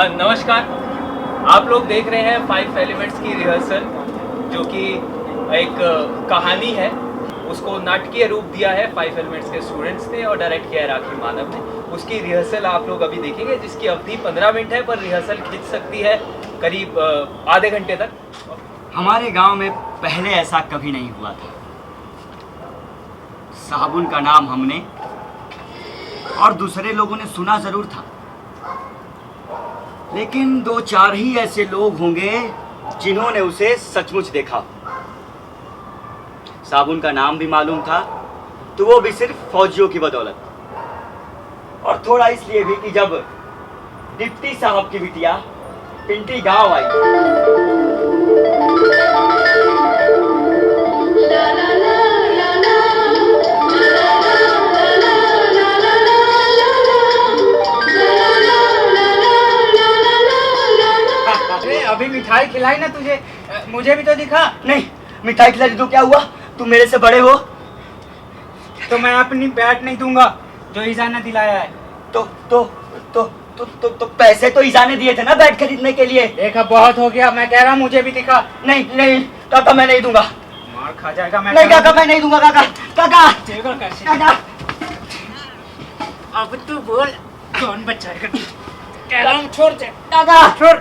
नमस्कार, आप लोग देख रहे हैं 5 एलिमेंट्स की रिहर्सल, जो कि एक कहानी है। उसको नाटकीय रूप दिया है 5 एलिमेंट्स के स्टूडेंट्स ने और डायरेक्ट किया है राखी मानव ने। उसकी रिहर्सल आप लोग अभी देखेंगे, जिसकी अवधि 15 मिनट है, पर रिहर्सल खिंच सकती है करीब आधे घंटे तक। हमारे गांव में पहले ऐसा कभी नहीं हुआ था। साबुन का नाम हमने और दूसरे लोगों ने सुना जरूर था, लेकिन 2-4 ही ऐसे लोग होंगे जिन्होंने उसे सचमुच देखा। साबुन का नाम भी मालूम था, तो वो भी सिर्फ फौजियों की बदौलत, और थोड़ा इसलिए भी कि जब डिप्टी साहब की बिटिया पिंटी गांव आई अभी मिठाई खिलाई ना तुझे, मुझे भी तो दिखा। नहीं, मिठाई खिला दी तो क्या हुआ? तुम मेरे से बड़े हो। तो मैं अपनी बैट नहीं दूंगा जो ईजा ने दिलाया है। तो पैसे तो ईजा ने दिए थे ना बैट खरीदने के लिए। देखा, बहुत हो गया। मैं कह रहा हूँ मुझे भी दिखा। नहीं काका, मैं नहीं दूंगा। मार खा जाएगा। मैं नहीं काका, मैं नहीं दूंगा। काका कैसे? काका, अब तू बोल, कौन बचाएगा? कह रहा हूँ छोड़ दे। काका छोड़।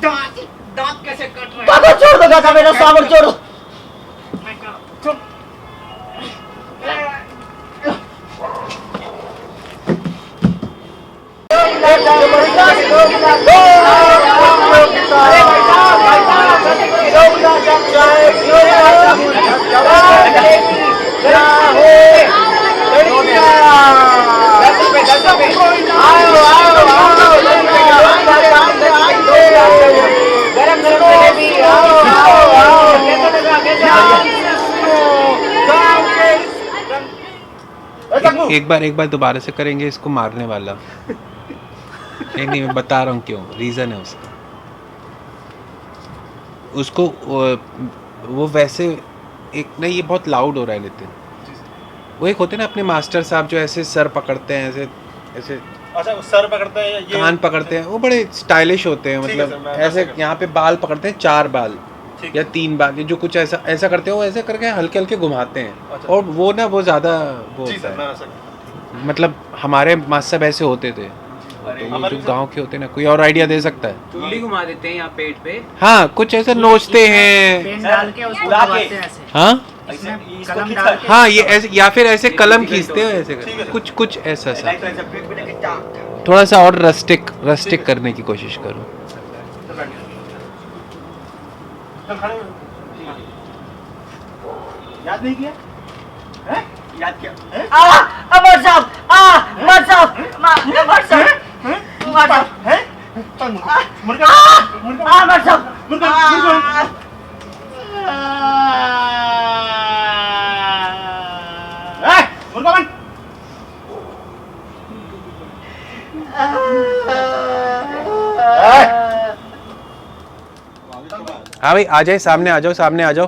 दांत कैसे कट रहे हैं? काका छोड़ दो काका, मेरा साबुन छोड़ो। मैं कह रहा हूँ, छोड़। एक बार दोबारा से करेंगे इसको मारने वाला। नहीं मैं बता रहा हूँ क्यों, रीज़न है उसका। उसको वो वैसे एक नहीं, ये बहुत लाउड हो रहा है नितिन। वो एक होते हैं ना अपने मास्टर साहब जो ऐसे सर पकड़ते हैं, ऐसे अच्छा वो सर पकड़ते हैं, ये कान पकड़ते हैं, वो बड़े स्टाइलिश होते हैं। मतलब ऐसे यहाँ पे बाल पकड़ते हैं, 4 बाल या 3 बाल, जो कुछ ऐसा करते हैं, वो ऐसे करके हल्के हल्के घुमाते हैं। अच्छा। और वो ना वो ज़्यादा वो जी होता सर, है। मैं वैसा मतलब हमारे मास्टर साहब ऐसे होते थे। तो वो जो गांव के होते हैं ना, कोई और आइडिया दे सकता है? चुंडी घुमा देते हैं यहाँ पेट पे। हाँ, कुछ ऐसे नोचते हैं। पेन डाल के उसको उड़ा के। दबाते हैं ऐसे। हाँ इसमें कलम डाल के। हाँ, ये ऐसे, या फिर ऐसे कलम खींचते हो ऐसे कुछ ऐसा सा। थोड़ा सा और रस्टिक करने की कोशिश करो। याद नहीं किया? याद किया? अमर साहब, अमर साहब, अमर साहब, अमर साहब। हाँ भाई, आ जाए, सामने आ जाओ,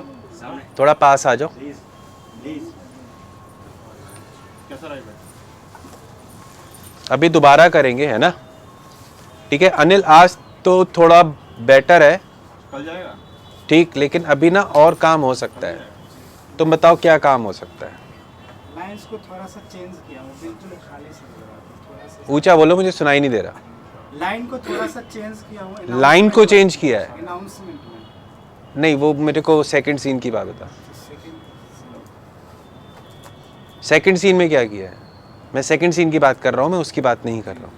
थोड़ा पास आ जाओ। अभी दोबारा करेंगे, है ना? ठीक है अनिल, आज तो थोड़ा बेटर है, कल जाएगा ठीक, लेकिन अभी ना और काम हो सकता है। तुम बताओ क्या काम हो सकता है? लाइंस को थोड़ा सा चेंज किया, वो बिल्कुल खाली से थोड़ा सा। ऊंचा बोलो, मुझे सुनाई नहीं दे रहा। लाइन को थोड़ा सा चेंज किया हुआ। लाइन को चेंज किया है? अनाउंसमेंट में। नहीं, वो मेरे को सेकंड सीन की बात बता। सेकंड सीन में क्या किया है? मैं सेकंड सीन की बात कर रहा हूँ, मैं उसकी बात नहीं कर रहा हूँ।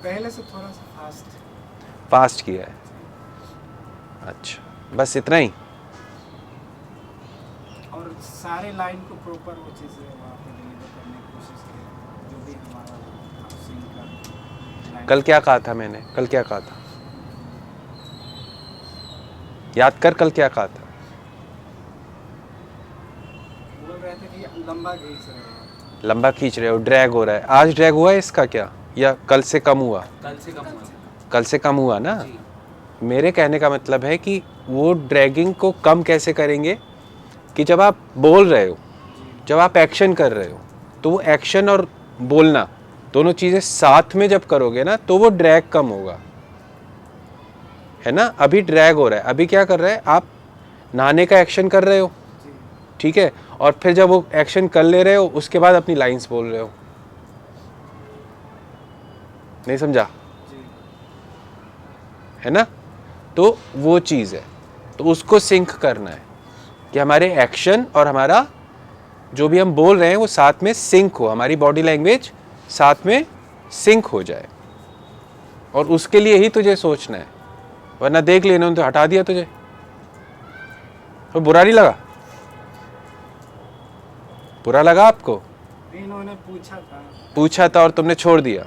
पहले से थोड़ा सा फास्ट किया है। अच्छा, बस इतना ही? और सारे लाइन को प्रॉपर वो चीज़ें वहाँ पे डिलीवर करने की कोशिश की, जो भी हमारा सीन का। कल क्या कहा था मैंने? कल क्या कहा था? याद कर, कल क्या कहा था? बोल रहे थे कि लंबा खींच रहे हो, ड्रैग हो रहा है। आज ड्रैग हुआ है इसका क्या, या कल से कम हुआ? कल से कम हुआ ना? मेरे कहने का मतलब है कि वो ड्रैगिंग को कम कैसे करेंगे कि जब आप बोल रहे हो, जब आप एक्शन कर रहे हो, तो वो एक्शन और बोलना दोनों चीज़ें साथ में जब करोगे ना तो वो ड्रैग कम होगा, है ना। अभी ड्रैग हो रहा है, अभी क्या कर रहा है, आप नहाने का एक्शन कर रहे हो, ठीक है, और फिर जब वो एक्शन कर ले रहे हो उसके बाद अपनी लाइंस बोल रहे हो, नहीं समझा, है ना। तो वो चीज़ है, तो उसको सिंक करना है कि हमारे एक्शन और हमारा जो भी हम बोल रहे हैं वो साथ में सिंक हो, हमारी बॉडी लैंग्वेज साथ में सिंक हो जाए, और उसके लिए ही तुझे सोचना है, वरना देख लेना तो हटा दिया तुझे, तो बुरा नहीं लगा, बुरा लगा आपको? इन्होंने पूछा था और तुमने छोड़ दिया,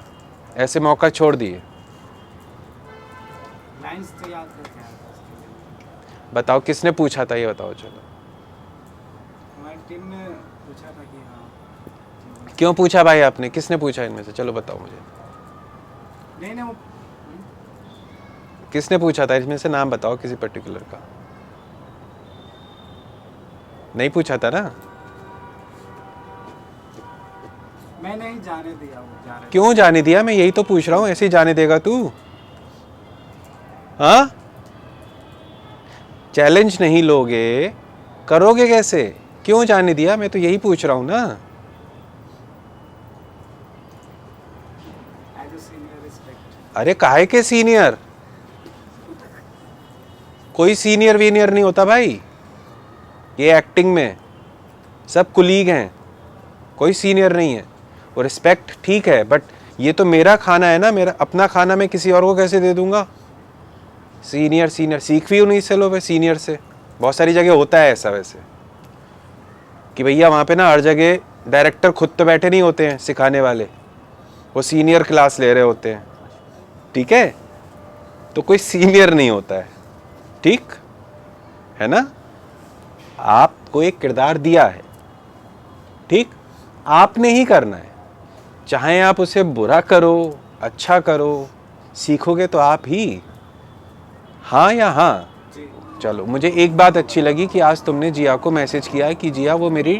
ऐसे मौका छोड़ दिए। लाइंस तो याद करके आया था उसके लिए। बताओ किसने पूछा था, ये बताओ। चलो हमारी टीम ने पूछा था कि हाँ क्यों पूछा भाई आपने, किसने पूछा इनमें से, चलो बताओ मुझे, नहीं वो किसने पूछा था इसमें से, नाम बताओ किसी पर्टिकुलर का। नहीं पूछा था ना, मैं नहीं जाने दिया, वो जा रहे क्यों जाने दिया, मैं यही तो पूछ रहा हूँ, ऐसे ही जाने देगा तू? हाँ, चैलेंज नहीं लोगे, करोगे कैसे, क्यों जाने दिया, मैं तो यही पूछ रहा हूँ ना। As a senior respect. अरे काहे के सीनियर, कोई सीनियर वीनियर नहीं होता भाई, ये एक्टिंग में सब कुलीग हैं, कोई सीनियर नहीं है। वो रिस्पेक्ट ठीक है, बट ये तो मेरा खाना है ना, मेरा अपना खाना मैं किसी और को कैसे दे दूंगा। सीनियर सीनियर सीख भी उन्हीं से लो भाई, सीनियर से। बहुत सारी जगह होता है ऐसा वैसे कि भैया वहाँ पे ना हर जगह डायरेक्टर खुद तो बैठे नहीं होते हैं सिखाने वाले, वो सीनियर क्लास ले रहे होते हैं, ठीक है, तो कोई सीनियर नहीं होता है, ठीक है ना। आपको एक किरदार दिया है, ठीक, आपने ही करना है, चाहे आप उसे बुरा करो अच्छा करो, सीखोगे तो आप ही, हाँ या हाँ। चलो, मुझे एक बात अच्छी लगी कि आज तुमने जिया को मैसेज किया है कि जिया वो मेरी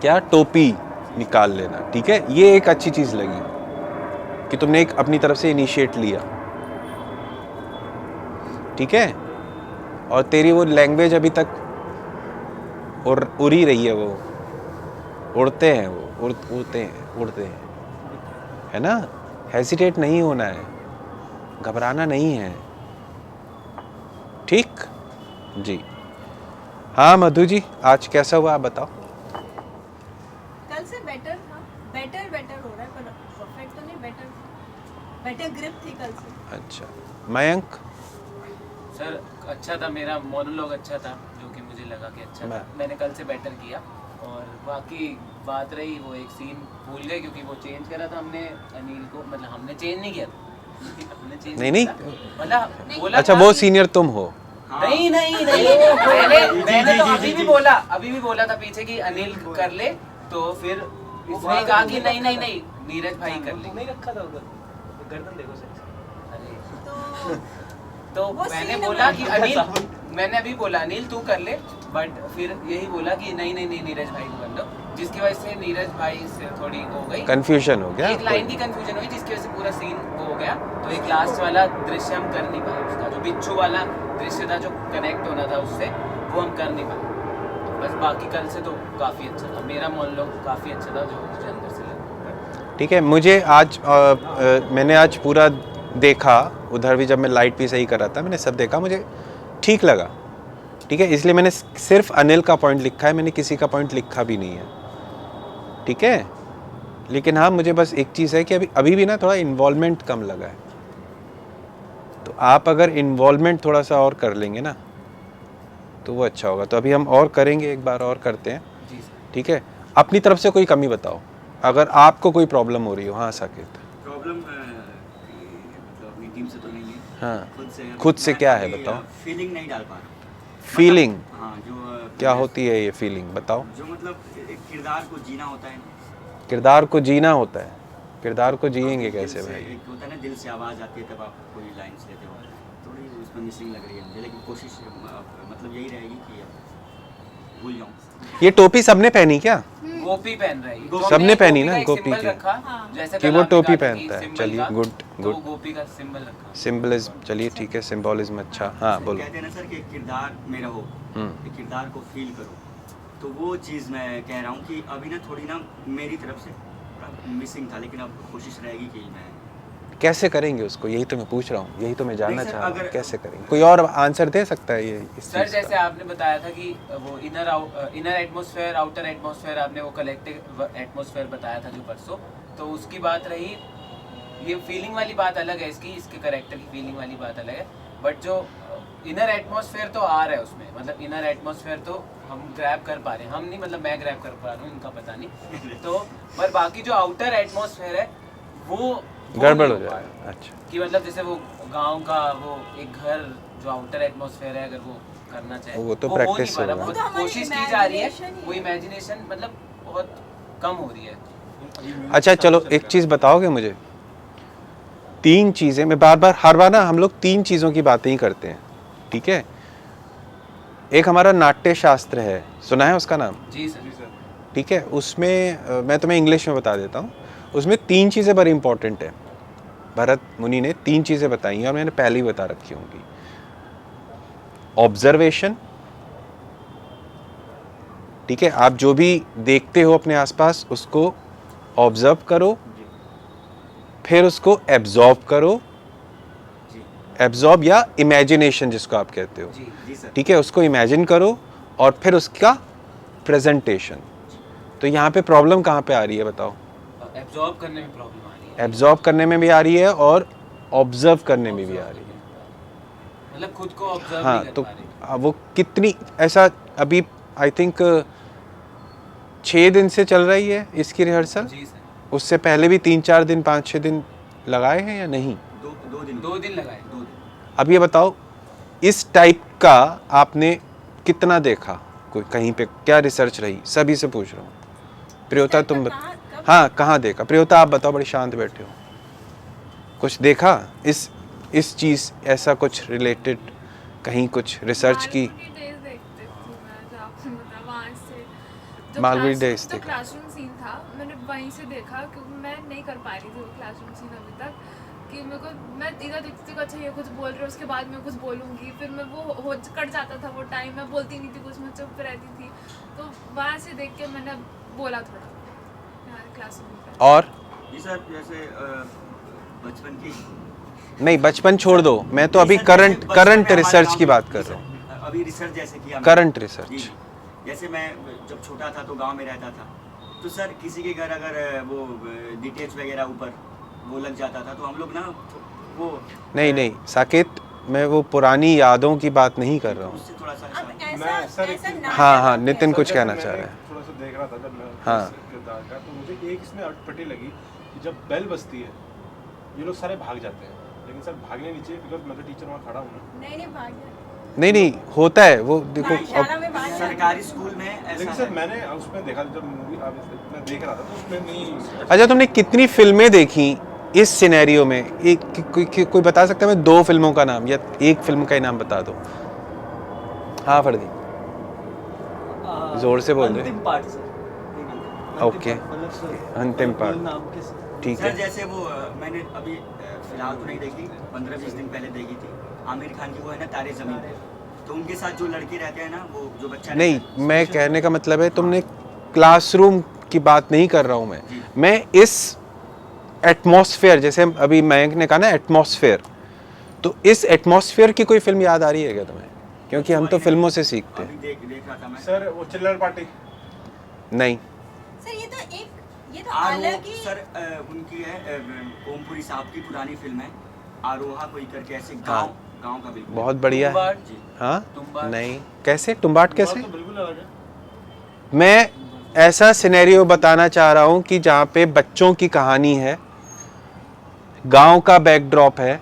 क्या टोपी निकाल लेना, ठीक है, ये एक अच्छी चीज लगी कि तुमने एक अपनी तरफ से इनिशिएट लिया, ठीक है। और तेरी वो लैंग्वेज अभी तक उड़ी रही है, वो उड़ते हैं, वो उड़ते हैं, है ना। हेजिटेट नहीं होना है, घबराना नहीं है, ठीक जी। हाँ मधु जी, आज कैसा हुआ आप बताओ। कल से बेटर था, बेटर हो रहा है, पर परफेक्ट तो नहीं, बेटर ग्रिप थी कल से। अच्छा, मयंक। सर अच्छा था, मेरा मोनोलॉग अच्छा था, जो कि मुझे लगा कि अच्छा था, मैंने कल से बेटर किया। और बाकी बात रही वो एक सीन भूल गए क्योंकि वो चेंज करा था हमने अनिल को, मतलब हमने चेंज नहीं किया था, हमने चेंज नहीं मतलब बोला अच्छा, था वो कि- सीनियर तुम हो। नहीं मैंने तो अभी भी बोला था पीछे कि अनिल कर ले, तो फिर इसने कहा कि नहीं नीरज भाई कर ले। नहीं रखा था उधर, गर्दन देखो सही। तो वो मैंने scene बोला में- कि अनिल, मैंने अभी बोला अनिल तू कर ले, बट फिर यही बोला कि नहीं नीरज भाई को कर दो, जिसकी वजह से नीरज भाई से थोड़ी हो गई, कंफ्यूजन हो गया, एक लाइन की कंफ्यूजन हुई, जिसकी वजह से पूरा सीन वो हो गया। तो एक लास्ट वाला दृश्य हम कर नहीं पाए, उसका जो बिच्छू वाला दृश्य था जो कनेक्ट होना था उससे, वो हम कर नहीं पाए। बस बाकी कल से तो काफ़ी अच्छा था, मेरा मोनोलॉग काफ़ी अच्छा था, जो मुझे अंदर से लगा। ठीक है। मुझे आज मैंने आज पूरा देखा, उधर भी जब मैं लाइट भी सही कर रहा था मैंने सब देखा, मुझे ठीक लगा, ठीक है, इसलिए मैंने सिर्फ अनिल का पॉइंट लिखा है, मैंने किसी का पॉइंट लिखा भी नहीं है, ठीक है। लेकिन हाँ, मुझे बस एक चीज़ है कि अभी भी ना थोड़ा इन्वॉल्वमेंट कम लगा है, तो आप अगर इन्वॉल्वमेंट थोड़ा सा और कर लेंगे ना तो वो अच्छा होगा। तो अभी हम और करेंगे, एक बार और करते हैं, ठीक है। अपनी तरफ से कोई कमी बताओ अगर आपको कोई प्रॉब्लम हो रही हो। हाँ साकेत। प्रॉब्लम मतलब अपनी टीम से तो नहीं है, हाँ, खुद से क्या है बताओ। फीलिंग नहीं डाल पा रहा। फीलिंग हाँ, जो क्या होती है ये फीलिंग बताओ। जो मतलब एक किरदार को जीना होता है, किरदार को जीना होता है, किरदार को जिएंगे कैसे भाई। एक होता है ना, दिल से आवाज़ आती है तब आप कोई लाइन्स लेते हो, थोड़ी उसमें मिसिंग लग रही है मुझे, लेकिन कोशिश मतलब यही रहेगी कि भूल जाऊँ। ये टोपी सबने पहनी क्या? गोपी पहन रही है। गोपी- तो सबने हमने पहनी ना का एक गोपी symbol की। रखा, हाँ। जैसा कि कल वो आपने टोपी कहा था कि पहनता है। symbol चलिए, का, गुड, तो गुड। वो गोपी का सिंबल रखा। सिंबलिज्म, चलिए ठीक है, सिंबॉलिज्म अच्छा। हाँ बोलो। कहते हैं ना सर कि किरदार में रहो, हम्म। किरदार को फील करो, तो वो चीज़ मैं कह रहा हूँ कि अभी ना थोड़ी ना मेरी तरफ से मिसिंग था, लेकिन अब कोशिश रहेगी कि मैं कैसे करेंगे उसको, यही तो मैं पूछ रहा हूँ, यही तो मैं जानना नहीं सर, चाह रहा हूँ, अगर- कैसे करेंगे? कोई और आंसर दे सकता है ये इस सर चीज़ जैसे का? आपने बताया था कि वो इनर एटमॉस्फेयर आउटर एटमॉस्फेयर, आपने वो कलेक्टिव एटमॉस्फेयर बताया था जो परसों, तो उसकी बात रही। ये फीलिंग वाली बात अलग है इसकी, इसके करेक्टर की फीलिंग वाली बात अलग है, बट जो इनर एटमॉस्फेयर तो आ रहा है उसमें, मतलब इनर एटमॉस्फेयर तो हम ग्रैब कर पा रहे हैं, हम नहीं मतलब मैं ग्रैब कर पा रहा हूँ, इनका पता नहीं तो, पर बाकी जो आउटर एटमॉस्फेयर है वो गड़बड़ नहीं हो पा रहा। जाएगा। अच्छा, कि मतलब जैसे वो गांव का वो एक घर जो आउटर एटमॉस्फेयर है, अगर वो करना चाहे वो तो हो नहीं practice पा रहा, होगा। बहुत वो तो हमारी कोशिश की जा रही है, imagination ही वो है। इमेजिनेशन मतलब बहुत कम हो रही है। अच्छा चलो एक चीज़ बताओगे मुझे, तीन चीज़ें, मैं बार बार हर बार ना हम लोग तीन चीज़ों की बातें ही करते हैं, ठीक है? एक हमारा नाट्य शास्त्र है, सुना है उसका नाम? जी सर। ठीक है, उसमें मैं तुम्हें इंग्लिश में बता देता हूँ। उसमें तीन चीज़ें बड़ी इंपॉर्टेंट है। भरत मुनि ने तीन चीज़ें बताई हैं और मैंने पहले ही बता रखी होंगी। ऑब्जर्वेशन, ठीक है, आप जो भी देखते हो अपने आसपास उसको ऑब्जर्व करो, फिर उसको एब्जॉर्ब करो, जी एब्जॉर्ब या इमेजिनेशन जिसको आप कहते हो, जी सर। ठीक है, उसको इमेजिन करो और फिर उसका प्रेजेंटेशन। तो यहाँ पे प्रॉब्लम कहाँ पे आ रही है बताओ? एब्जॉर्ब करने में प्रॉब्लम आ रही है, एब्जॉर्ब करने में भी आ रही है और ऑब्जर्व करने में भी आ रही है। मतलब खुद को ऑब्जर्व हाँ, नहीं कर तो पा रही। वो कितनी ऐसा अभी आई थिंक 6 दिन से चल रही है इसकी रिहर्सल। जी सर, उससे पहले भी 3-4 दिन 5-6 दिन लगाए हैं या नहीं? दो दिन 2 दिन लगाए। 2 दिन। अब ये बताओ, इस टाइप का आपने कितना देखा? कोई कहीं पे क्या रिसर्च रही? सभी से पूछ रहा हूँ। प्रियोता तुम हाँ कहाँ देखा? प्रियोता आप बताओ, बड़ी शांत बैठे हो, कुछ देखा इस चीज़ ऐसा कुछ रिलेटेड, कहीं कुछ रिसर्च की? मालगुडी डेज देखा। क्लासरूम सीन था, मैंने वहीं से देखा क्योंकि मैं नहीं कर पा रही थी वो क्लासरूम सीन अभी तक, कि मेरे को मैं इधर देखती थी अच्छा ये कुछ बोल रहे हो, उसके बाद मैं कुछ बोलूँगी, फिर मैं वो हो कट जाता था वो टाइम, मैं बोलती नहीं थी कुछ, मैं चुप रहती थी, तो वहाँ से देख के मैंने बोला थोड़ा क्लासरूम में। और जी सर, जैसे बचपन की नहीं, बचपन छोड़ दो, मैं तो अभी नहीं सर, जैसे बचपन करंट में रिसर्च हमारे की गाँव बात में- कर जी रहा हूँ। सर, अभी रिसर्च जैसे किया मैंने। करंट जी, रिसर्च। जी। जैसे मैं जब छोटा था तो गांव में रहता था, तो सर किसी के घर अगर वो डीटेल्स वगैरह ऊपर वो लग जाता था तो हम लोग ना वो नहीं साकेत, मैं वो पुरानी यादों की बात नहीं कर रहा हूँ। उससे थोड़ा सा अब मैं ऐसा सर ऐसा एक- नाटक हाँ, है। नितिन कुछ सर, कहना जैसे चाह मैंने रहा है। थोड़ा सा देख रहा था जब मैं हाँ। इस किरदार का, तो मुझे एक इसमें अटपटी लगी कि जब बेल बजती है ये लोग सारे भाग जाते हैं, लेकिन सर भागने नीचे, बिकॉज मैं तो टीचर वहाँ खड़ा हूँ ना। नहीं भाग गया। नहीं होता है वो, देखो पाठशाला अब में भाग गया। सरकारी स्कूल में लेकिन ऐसा सर है। मैंने उसमें देखा, जब मूवी मैं देख रहा था तो उसमें नहीं। अच्छा, तुमने कितनी फिल्में देखी इस सिनेरियो में? कोई बता सकता है? मैं 2 फिल्मों का नाम या एक फिल्म का ही नाम बता दो। हाँ फर्दी, जोर से बोल रहे। अंतिम पार्ट सर। ओके, अंतिम पार्ट, ठीक सर है। जैसे वो मैंने अभी फिलहाल तो नहीं देखी, 15-20 दिन पहले देखी थी, आमिर खान की वो है ना तारे ज़मीन पे, तो उनके साथ जो लड़के रहते हैं ना, वो जो बच्चा नहीं, रहता है, मैं कहने का मतलब है, तुमने क्लासरूम की बात नहीं कर रहा हूँ मैं इस एटमॉस्फेयर, जैसे अभी मयंक ने कहा ना एटमॉस्फेयर, तो इस एटमॉस्फेयर की कोई फिल्म याद आ रही है क्या तुम्हें? क्योंकि हम तो फिल्मों से सीखते अभी हैं। देख रहा था मैं। सर वो चिल्लर पार्टी, नहीं, सर ये तो आरोह अलग ही सर उनकी है, ओमपुरी साहब की पुरानी फिल्म है, आरोहा कोई करके, ऐसे हाँ। गांव का बिल्कुल। बहुत बढ़िया है। तुम्बाड़, जी। हाँ, तुम्बाड़। नहीं, कैसे तुम्बाट कैसे? तो बिल्कुल अलग है। मैं ऐसा सिनेरियो बताना चाह रहा हूँ कि जहाँ पे बच्चों की कहानी है, गांव का बैकड्रॉप है,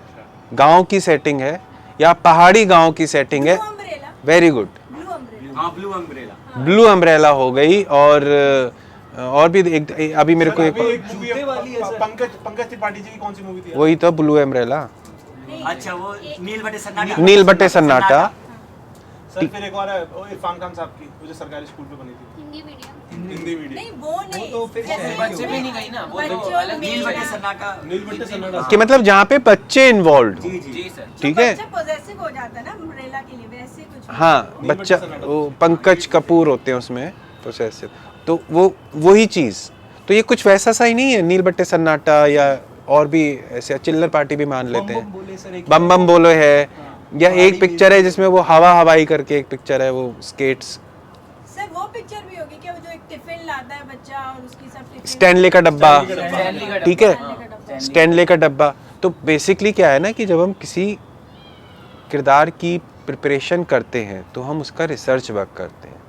गांव की सेटिंग है या पहाड़ी गांव की सेटिंग है। Blue umbrella. Very good, blue umbrella. हाँ, ब्लू अम्ब्रेला। ब्लू अम्ब्रेला हो गई। और भी एक अभी मेरे को सर, अभी एक एक मूवी है, पंकज त्रिपाठी जी की कौन सी मूवी थी? वही तो ब्लू अम्ब्रेला, अच्छा, वो नील बटे सन्नाटा। नील बटे सन्नाटा। सर फिर एक और है वो इरफान खान साहब की, वो जो सरकारी स्कूल पे बनी थी, हिंदी मीडियम हिंदी मीडियम। नहीं वो नहीं, तो फिर जैसे बच्चे भी नहीं गई ना, वो तो बच्चों अलग में नील ना- बटे सन्नाटा नीलबट्टे सन्नाटा कि मतलब जहाँ पे बच्चे इन्वॉल्व जी जी सर ठीक है। बच्चा पॉजेसिव हो जाता है ना अम्ब्रेला के लिए, वैसे कुछ भी हाँ हो। बच्चा वो पंकज कपूर होते हैं उसमें पोसेसिव, तो वो वही चीज़, तो ये कुछ वैसा सा ही नहीं है नील बट्टे सन्नाटा या और भी ऐसे चिल्लर पार्टी भी मान लेते हैं, बोले सर एक बम बम बोलो है, या एक पिक्चर है जिसमें वो हवा हवाई करके एक पिक्चर है, वो स्केट्स, सर वो पिक्चर भी होगी क्या, वो जो एक टिफिन लाता है बच्चा और उसकी सब टिफिन स्टैनले का डब्बा, स्टैनली का ठीक है, स्टैनले का डब्बा। स्टैनले का डब्बा। तो बेसिकली क्या है ना कि जब हम किसी किरदार की प्रिपरेशन करते हैं तो हम उसका रिसर्च वर्क करते हैं,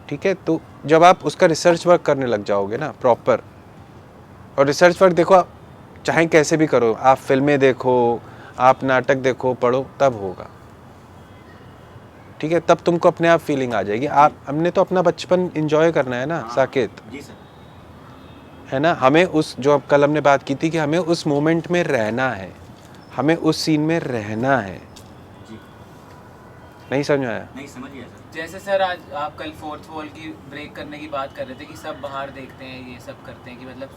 ठीक है। तो जब आप उसका रिसर्च वर्क करने लग जाओगे ना प्रॉपर, और रिसर्च वर्क देखो आप चाहे कैसे भी करो, आप फिल्में देखो, आप नाटक देखो, पढ़ो, तब होगा, ठीक है। तब तुमको अपने आप फीलिंग आ जाएगी। आप हमने तो अपना बचपन एंजॉय करना है ना साकेत, जी सर है ना। हमें उस जो अब कल हमने बात की थी कि हमें उस मोमेंट में रहना है, हमें उस सीन में रहना है। जी नहीं समझ में आया? नहीं समझ गया सर। जैसे सर आज आप कल फोर्थ वॉल की ब्रेक करने की बात कर रहे थे कि सब बाहर देखते हैं, ये सब करते हैं, कि मतलब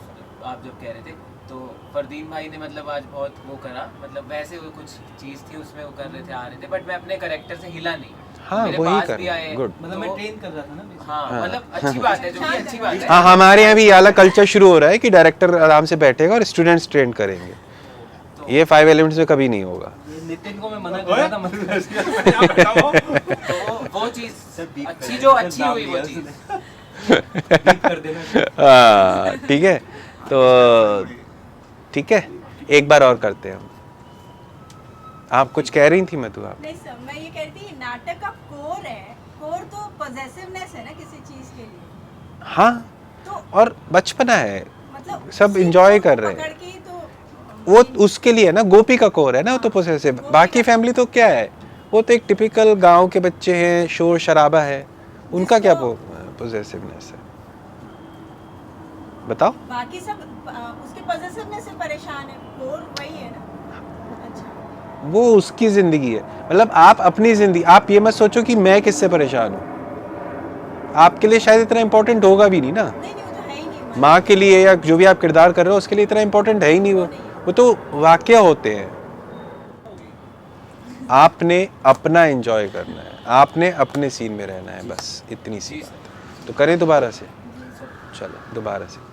आप जब कह रहे थे तो फरदीन भाई ने मतलब आज बहुत वो करा, मतलब वैसे वो कुछ चीज़ थी उसमें वो कर रहे थे, आ रहे थे, बट मैं अपने करेक्टर से हिला नहीं। हाँ, मेरे वही पास कर भी रहे आए, हैं, good। मतलब मैं ट्रेन कर रहा था ना basically। हाँ मतलब अच्छी बात है, जो कि अच्छी बात है। हाँ, हमारे यहाँ भी ये वाला कल्चर शुरू हो रहा है कि डायरेक्टर आराम से बैठेगा और स्टूडेंट्स ट्रेन करेंगे। ये 5 एलिमेंट्स में कभी नहीं होगा। ये नितिन को मैं मना कर रहा था मतलब तो वो चीज़ सर बीप अच्छी कर जो दिया, अच्छी नाम हुई वो लिया चीज़। बीप कर देना। हाँ ठीक है, तो ठीक है, एक बार और करते हैं हम। आप कुछ कह रही थी मधु आप? नहीं सर, मैं ये कह रही थी नाटक का कोर है, कोर तो पॉजेसिवनेस है ना किसी चीज के लिए, हाँ, तो और बचपना है, मतलब सब उसी enjoy को कर रहे हैं। पकड़ के ही तो वो उसके लिए ना गोपी का कोर है ना, वो तो पोसेसिव। बाकी फैमिली तो क्या है, वो तो एक टिपिकल गांव के बच्चे हैं, शोर शराबा है, उनका क्या पोसेसिवनेस है बताओ? बाकी सब उसके पॉजेसिवनेस से परेशान है, कोर वही है ना। अच्छा वो उसकी जिंदगी है, मतलब आप अपनी जिंदगी, आप ये मत सोचो कि मैं किससे परेशान हूँ, आपके लिए शायद इतना इंपॉर्टेंट होगा भी नहीं ना, नहीं नहीं वो तो है ही नहीं। माँ के लिए या जो भी आप किरदार कर रहे हो उसके लिए इतना इंपॉर्टेंट है ही नहीं, वो तो वाकया होते हैं। आपने अपना एंजॉय करना है, आपने अपने सीन में रहना है, बस इतनी सी बात। तो करें दोबारा से, चलो दोबारा से।